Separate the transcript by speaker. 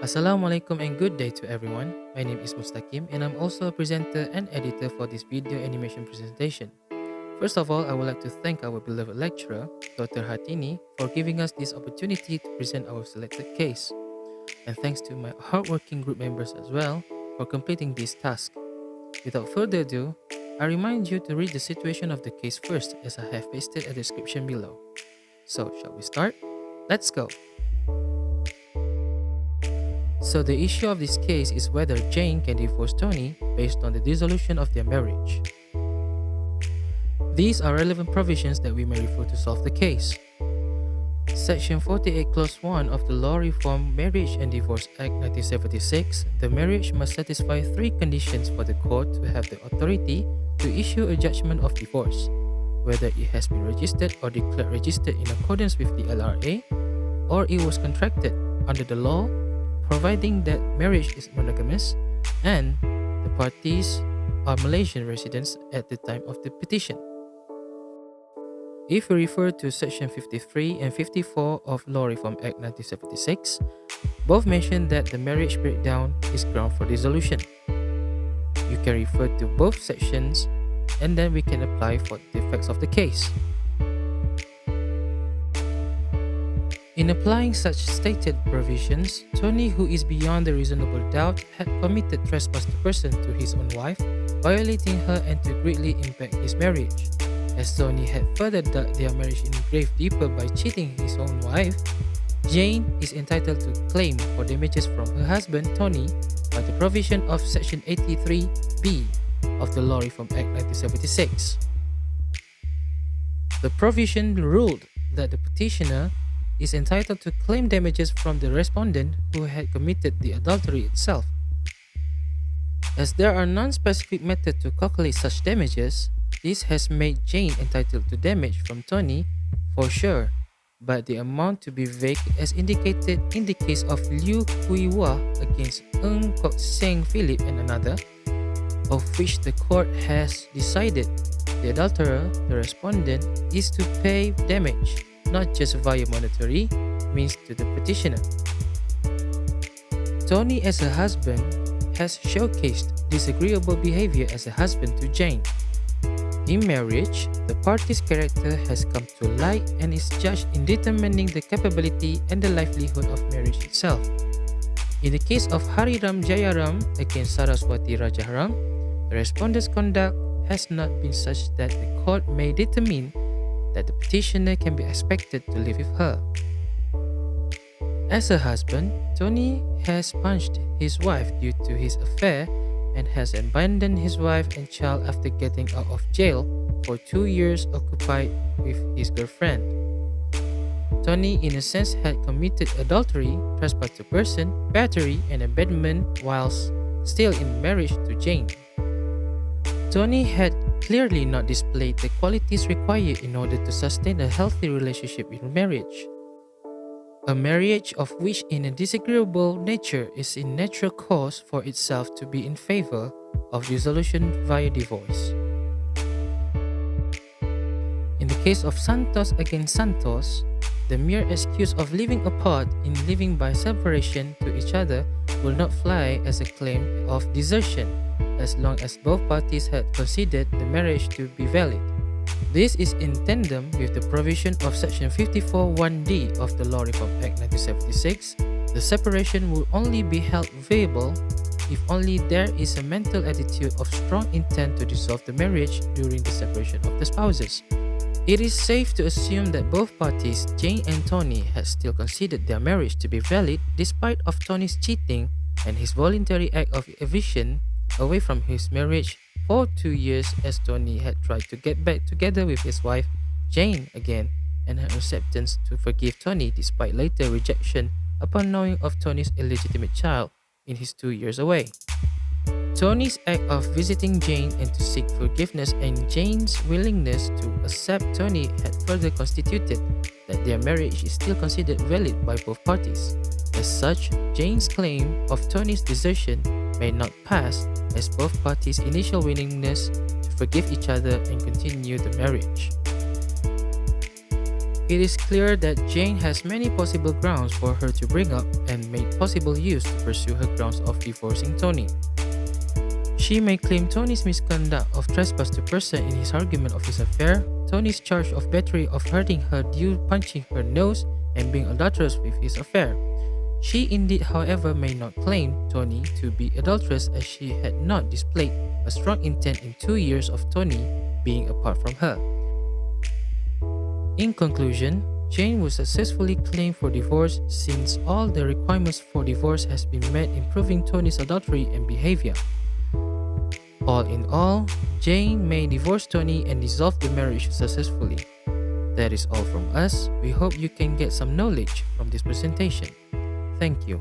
Speaker 1: Assalamualaikum and good day to everyone. My name is Mustaqeem and I'm also a presenter and editor for this video animation presentation. First of all, I would like to thank our beloved lecturer, Dr. Hartinie, for giving us this opportunity to present our selected case. And thanks to my hardworking group members as well for completing this task. Without further ado, I remind you to read the situation of the case first as I have pasted a description below. So, shall we start? Let's go! So the issue of this case is whether Jane can divorce Tony based on the dissolution of their marriage. These are relevant provisions that we may refer to solve the case. Section 48 Clause 1 of the Law Reform Marriage and Divorce Act 1976, the marriage must satisfy three conditions for the court to have the authority to issue a judgment of divorce, whether it has been registered or declared registered in accordance with the LRA, or it was contracted under the law, providing that marriage is monogamous and the parties are Malaysian residents at the time of the petition. If we refer to Section 53 and 54 of Law Reform Act 1976, both mention that the marriage breakdown is ground for dissolution. You can refer to both sections and then we can apply for the facts of the case. In applying such stated provisions, Tony, who is beyond a reasonable doubt, had committed trespass to person to his own wife, violating her and to greatly impact his marriage. As Tony had further dug their marriage in grave deeper by cheating his own wife, Jane is entitled to claim for damages from her husband, Tony, by the provision of Section 83B of the Law Reform Act 1976. The provision ruled that the petitioner is entitled to claim damages from the respondent who had committed the adultery itself. As there are non-specific methods to calculate such damages, this has made Jane entitled to damage from Tony for sure, but the amount to be vague as indicated in the case of Liu Kui-Wah against Ng Kok Seng Philip and another, of which the court has decided the adulterer, the respondent, is to pay damage, not just via monetary means to the petitioner. Tony as a husband has showcased disagreeable behavior as a husband to Jane. In marriage, the party's character has come to light and is judged in determining the capability and the livelihood of marriage itself. In the case of Hariram Jayaram against Saraswati Rajaram, the respondent's conduct has not been such that the court may determine that the petitioner can be expected to live with her. As a husband, Tony has punched his wife due to his affair and has abandoned his wife and child after getting out of jail for 2 years occupied with his girlfriend. Tony, in a sense, had committed adultery, trespass to person, battery, and abandonment whilst still in marriage to Jane. Tony had clearly not displayed the qualities required in order to sustain a healthy relationship in marriage. A marriage of which in a disagreeable nature is in natural cause for itself to be in favor of dissolution via divorce. In the case of Santos against Santos, the mere excuse of living apart in living by separation to each other will not fly as a claim of desertion, as long as both parties had considered the marriage to be valid. This is in tandem with the provision of Section 54(1)(d) of the Law Reform Act 1976. The separation will only be held viable if only there is a mental attitude of strong intent to dissolve the marriage during the separation of the spouses. It is safe to assume that both parties, Jane and Tony, had still considered their marriage to be valid despite of Tony's cheating and his voluntary act of eviction away from his marriage for 2 years, as Tony had tried to get back together with his wife Jane again, and her acceptance to forgive Tony despite later rejection upon knowing of Tony's illegitimate child in his 2 years away. Tony's act of visiting Jane and to seek forgiveness and Jane's willingness to accept Tony had further constituted that their marriage is still considered valid by both parties. As such, Jane's claim of Tony's desertion may not pass, as both parties' initial willingness to forgive each other and continue the marriage. It is clear that Jane has many possible grounds for her to bring up and made possible use to pursue her grounds of divorcing Tony. She may claim Tony's misconduct of trespass to person in his argument of his affair, Tony's charge of battery of hurting her due punching her nose, and being adulterous with his affair. She indeed, however, may not claim Tony to be adulterous as she had not displayed a strong intent in 2 years of Tony being apart from her. In conclusion, Jane would successfully claim for divorce since all the requirements for divorce has been met in proving Tony's adultery and behavior. All in all, Jane may divorce Tony and dissolve the marriage successfully. That is all from us. We hope you can get some knowledge from this presentation. Thank you.